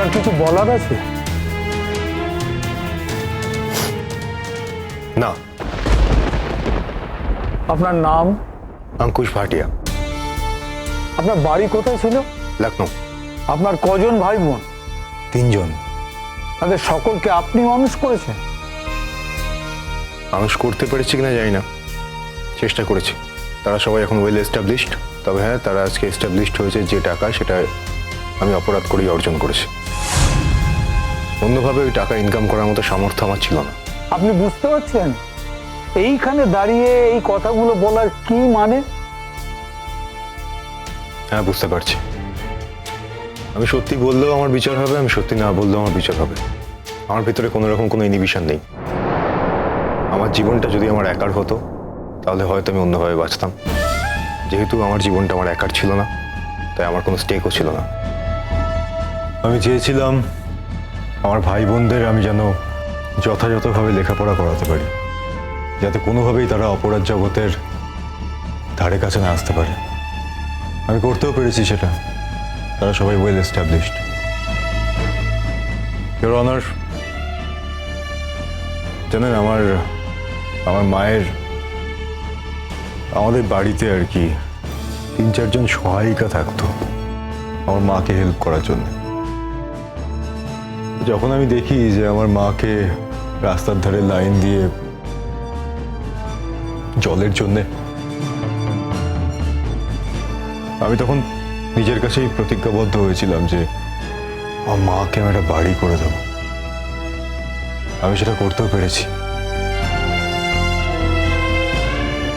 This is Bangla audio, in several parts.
আপনার কিছু বলার আছে? না। আপনার নাম? अंकुश भाटिया। আপনার বাড়ি কোথায় ছিল? लखनऊ। আপনার কজন ভাই বোন? 3 জন। তাদের সকলকে আপনি মানুষ করেছেন? মানুষ করতে পেরেছি কিনা জানি না, চেষ্টা করেছি। তারা সবাই এখন ওয়েল এস্টাবলিশড। তবে হ্যাঁ, তারা আজকে এস্টাবলিশড হয়েছে যে টাকা, সেটা আমি অপরাধ করেই অর্জন করেছি। অন্যভাবে ওই টাকা ইনকাম করার মতো সামর্থ্য আমার ছিল না। আপনি বুঝতে পারছেন এইখানে দাঁড়িয়ে এই কথাগুলো বলার কি মানে? হ্যাঁ, বুঝতে পারছি। আমি সত্যি বললেও আমার বিচার হবে, আমি সত্যি না বললেও আমার বিচার হবে। আমার ভিতরে কোনো রকম কোনো ইনহিবিশন নেই। আমার জীবনটা যদি আমার একার হতো তাহলে হয়তো আমি অন্যভাবে বাঁচতাম। যেহেতু আমার জীবনটা আমার একার ছিল না, তাই আমার কোনো স্টেকও ছিল না। আমি চেয়েছিলাম আমার ভাই বোনদের আমি যেন যথাযথভাবে লেখাপড়া করাতে পারি, যাতে কোনোভাবেই তারা অপরাধ জগতের ধারে কাছে না আসতে পারে। আমি করতেও পেরেছি সেটা। তারা সবাই ওয়েল এস্টাবলিশড। ইওর অনার, জানেন আমার মায়ের আমাদের বাড়িতে আর কি 3-4 জন সহায়িকা থাকতো আমার মাকে হেল্প করার জন্য। যখন আমি দেখি যে আমার মাকে রাস্তার ধারে লাইন দিয়ে জলের জন্যে, আমি তখন নিজের কাছেই প্রতিজ্ঞাবদ্ধ হয়েছিলাম যে আমার মাকে আমি একটা বাড়ি করে দেবো। আমি সেটা করতেও পেরেছি।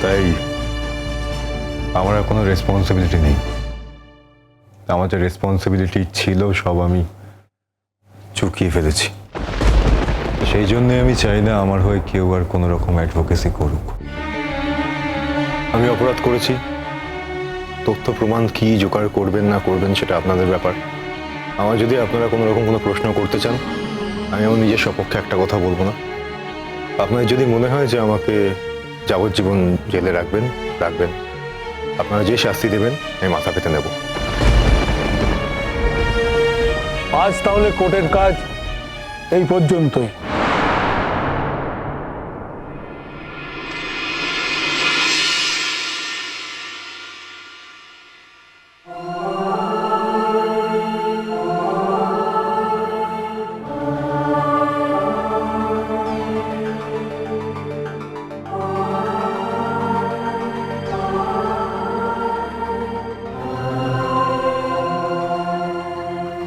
তাই আমার আর কোনো রেসপন্সিবিলিটি নেই। আমার যে রেসপন্সিবিলিটি ছিল সব আমি চুকিয়ে ফেলেছি। সেই জন্যে আমি চাই না আমার হয়ে কেউ আর কোনো রকম অ্যাডভোকেসি করুক। আমি অপরাধ করেছি। তথ্য প্রমাণ কি জোগাড় করবেন না করবেন সেটা আপনাদের ব্যাপার। আমার যদি আপনারা কোনো রকম কোনো প্রশ্ন করতে চান, আমি আমার নিজের সপক্ষে একটা কথা বলবো না। আপনার যদি মনে হয় যে আমাকে যাবজ্জীবন জেলে রাখবেন, রাখবেন। আপনারা যে শাস্তি দেবেন আমি মাথা পেতে নেব। আজ তাহলে কোর্টের কাজ এই পর্যন্তই।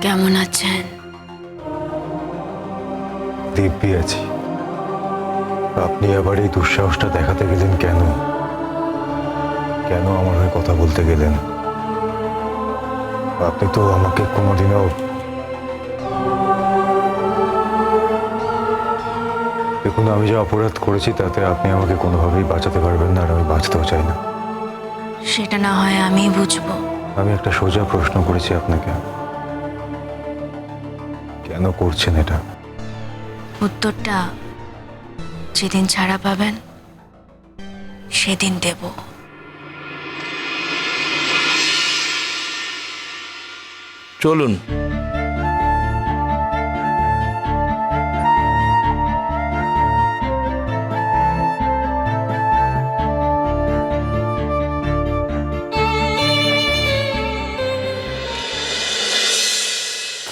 কেমন আছেন? দিব্যি আছি। আপনি আবার এই দুঃসাহসটা দেখাতে গেলেন কেন? কেন আমার হয়ে কথা বলতে গেলেন? আপনি তো আমাকে কোনোদিনও দেখুন, আমি যে অপরাধ করেছি তাতে আপনি আমাকে কোনোভাবেই বাঁচাতে পারবেন না, আর আমি বাঁচতেও চাই না। সেটা না হয় আমি বুঝবো। আমি একটা সোজা প্রশ্ন করেছি আপনাকে, কেন করছেন এটা? উত্তরটা যেদিন ছাড়া পাবেন সেদিন দেব। চলুন।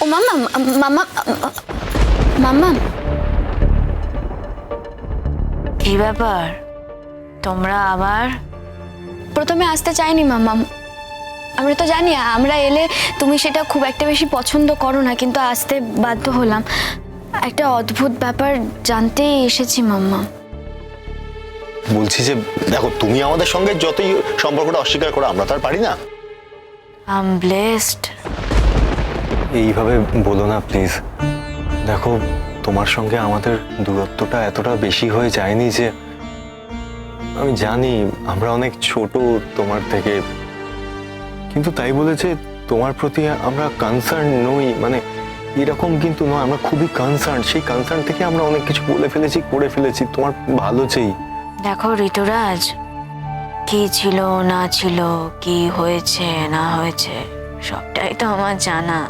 ও মামা, মামা, মামা, কি ব্যাপার? তোমরা আবার? প্রথমে আসতে চাইনি মামা। আমরা তো জানি আমরা এলে তুমি সেটা খুব একটা বেশি পছন্দ করো না, কিন্তু আসতে বাধ্য হলাম। একটা অদ্ভুত ব্যাপার জানতেই এসেছি মাম্মা। বলছি যে দেখো, তুমি আমাদের সঙ্গে যতই সম্পর্কটা অস্বীকার করো, আমরা তার পারি না। I am blessed. এইভাবে বলো না প্লিজ। দেখো, তোমার সঙ্গে আমাদের দূরত্বটা এতটা বেশি হয়ে যায়নি যে, আমি জানি আমরা অনেক ছোট তোমার থেকে, কিন্তু তাই বলেছে তোমার প্রতি আমরা কনসার্ন নই, মানে এরকম কিন্তু নয়। আমরা খুবই কনসার্ন। সেই কনসার্ন থেকে আমরা অনেক কিছু বলে ফেলেছি, করে ফেলেছি। তোমার ভালো চাই। দেখো ঋতুরাজ, কি ছিল না ছিল, কি হয়েছে না হয়েছে, সবটাই তো আমার জানা।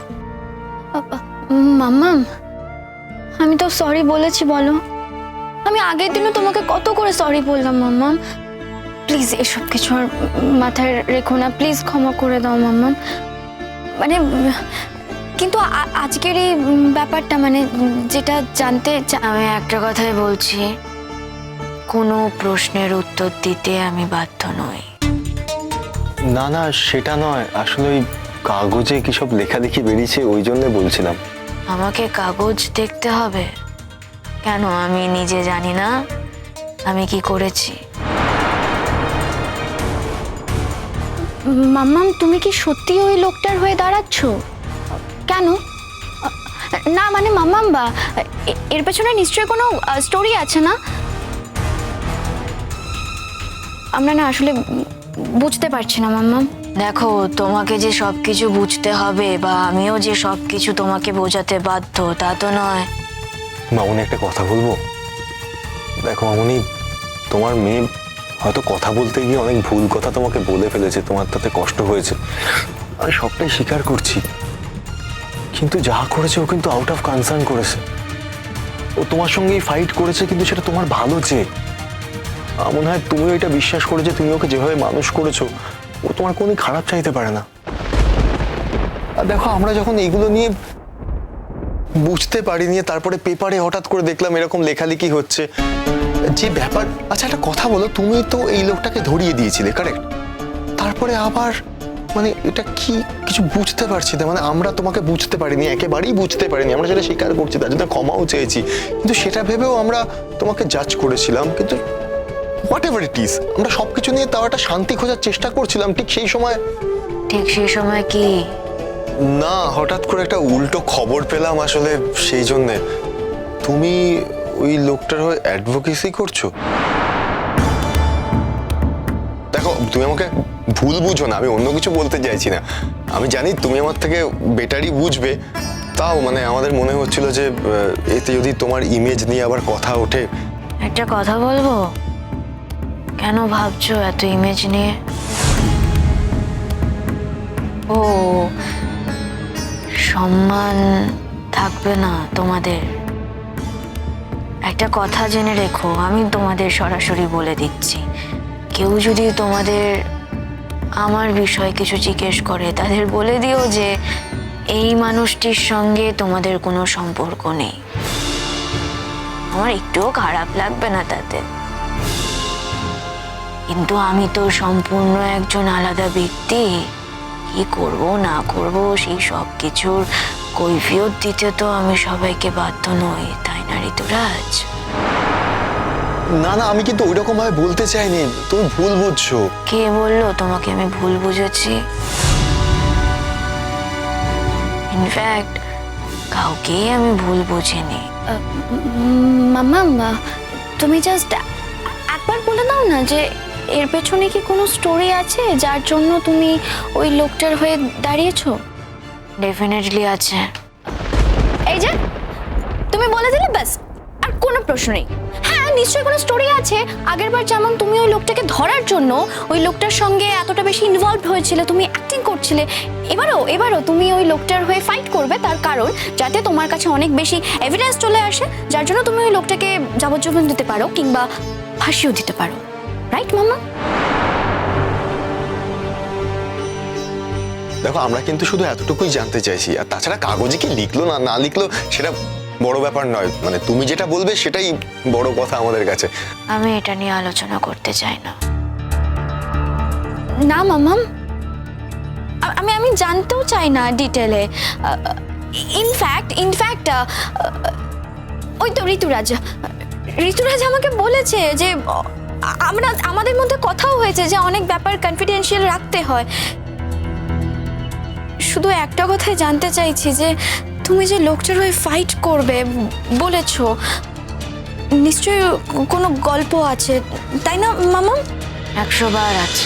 মাম্মাম, আমি তো সরি বলেছি বলো। আমি আগের দিনও তোমাকে কত করে সরি বললাম মাম্মাম। প্লিজ এসব কিছু আর মাথায় রেখো না, প্লিজ ক্ষমা করে দাও মাম্মাম। মানে কিন্তু আজকের এই ব্যাপারটা মানে যেটা জানতে আমি একটা কথাই বলছি, কোনো প্রশ্নের উত্তর দিতে আমি বাধ্য নই। না না, সেটা নয়, আসলে ওই কাগজে কি সব লেখালেখি বেরিয়েছে ওই জন্য বলছিলাম। আমাকে কাগজ দেখতে হবে কেন? আমি নিজে জানি না আমি কি করেছি। মাম্মাম, তুমি কি সত্যি ওই লোকটার হয়ে দাঁড়াচ্ছ? কেন? না মানে মাম্মাম বা এর পেছনে নিশ্চয়ই কোনো স্টোরি আছে না? আমরা না আসলে বুঝতে পারছি না মাম্মাম। দেখো, তোমাকে যে সবকিছু বুঝতে হবে বা আমিও যে সবকিছু তোমাকে বোঝাতে বাধ্য তা তো নয়। মামনি, একটা কথা বলবো? দেখো মামনি, তোমার মেয়ে হয়তো কথা বলতে গিয়ে অনেক ভুল কথা তোমাকে বলে ফেলেছে, তোমার তাতে কষ্ট হয়েছে, আমি সবটাই স্বীকার করছি। কিন্তু যা করেছে ও কিন্তু আউট অফ কনসার্ন করেছে। ও তোমার সঙ্গেই ফাইট করেছে, কিন্তু সেটা তোমার ভালো চেয়ে। মনে হয় তুমিও এটা বিশ্বাস করে যে তুমি ওকে যেভাবে মানুষ করেছো ও তোমার কোনো খারাপ চাইতে পারে না। আর দেখো, আমরা যখন এইগুলো নিয়ে বুঝতে পারিনি, তারপরে পেপারে হঠাৎ করে দেখলাম এরকম লেখালেখি হচ্ছে যে ব্যাপার। আচ্ছা, একটা কথা বলো, তুমি তো এই লোকটাকে ধরিয়ে দিয়েছিলে, কারেক্ট? তারপরে আবার মানে এটা কি কিছু বুঝতে পারছি না, মানে আমরা তোমাকে বুঝতে পারিনি, একেবারেই বুঝতে পারিনি, আমরা সেটা স্বীকার করছি, তার জন্য ক্ষমাও চেয়েছি, কিন্তু সেটা ভেবেও আমরা তোমাকে জাজ করেছিলাম। কিন্তু হোয়াট এভার ইট ইজ, আমরা সবকিছু নিয়ে তাও একটা শান্তি খোঁজার চেষ্টা করছিলাম। ঠিক সেই সময় কি না, হঠাৎ করে একটা উল্টো খবর পেলাম আসলে, সেই জন্যে। তুমি ওই লোকটার হয়ে অ্যাডভোকেসি করছো? দেখো, তুমি আমাকে ভুল বুঝো না, আমি অন্য কিছু বলতে চাইছি না। আমি জানি তুমি আমার থেকে বেটারই বুঝবে, তাও মানে আমাদের মনে হচ্ছিল যে এতে যদি তোমার ইমেজ নিয়ে আবার কথা ওঠে। একটা কথা বলবো? কেন ভাবছো এত ইমেজ নিয়ে? ও, সম্মান থাকবে না তোমাদের? একটা কথা জেনে রেখো, আমি তোমাদের সরাসরি বলে দিচ্ছি, কেউ যদি তোমাদের আমার বিষয়ে কিছু জিজ্ঞেস করে তাদের বলে দিও যে এই মানুষটির সঙ্গে তোমাদের কোনো সম্পর্ক নেই। আমার একটুও খারাপ লাগবে না তাতে, কিন্তু আমি তো সম্পূর্ণ একজন আলাদা ব্যক্তি। কি করব না করব সেই সব কিছুর কৈফিয়ত দিতে তো আমি সবাইকে বাধ্য নই, তাই না ঋতুরাজ? না না, আমি কিন্তু ওইরকম ভাবে বলতে চাইনি, তুমি ভুল বুঝছো। কে বললো তোমাকে আমি ভুল বুঝেছি? ইনফ্যাক্ট কাউকেই আমি ভুল বুঝিনি। মাম্মাম, তুমি জাস্ট একবার বলে দাও না যে এর পেছনে কি কোনো স্টোরি আছে যার জন্য তুমি ওই লোকটার হয়ে দাঁড়িয়েছো? ডেফিনেটলি আছে। এই যে তুমি বলে দিলে, ব্যাস, আর কোনো প্রশ্ন নেই। হ্যাঁ, নিশ্চয়ই কোনো স্টোরি আছে। আগেরবার যেমন তুমি ওই লোকটাকে ধরার জন্য ওই লোকটার সঙ্গে এতটা বেশি ইনভলভ হয়েছিলে, তুমি অ্যাক্টিং করছিলে, এবারও তুমি ওই লোকটার হয়ে ফাইট করবে, তার কারণ যাতে তোমার কাছে অনেক বেশি এভিডেন্স চলে আসে, যার জন্য তুমি ওই লোকটাকে যাবজ্জীবন দিতে পারো কিংবা ফাঁসিও দিতে পারো। রাইট মামা? দেখো, আমরা কিন্তু শুধু এতটুকুই জানতে চাইছি, আর তাছাড়া কাগজে কি লিখলো না না লিখলো সেটা বড় ব্যাপার নয়, মানে তুমি যেটা বলবে সেটাই বড় কথা আমাদের কাছে। আমি এটা নিয়ে আলোচনা করতে চাই না। না মামাম, আমি জানতেও চাই না ডিটেলে। ইনফ্যাক্ট ওই তো ঋতুরাজ আমাকে বলেছে যে আমাদের মধ্যে কথাও হয়েছে যে অনেক ব্যাপার কনফিডেন্সিয়াল রাখতে হয়। শুধু একটা কথাই জানতে চাইছি যে তুমি যে লোকটার হয়ে ফাইট করবে বলেছো, নিশ্চয়ই কোনো গল্প আছে, তাই না মামা? 100 বার আছে।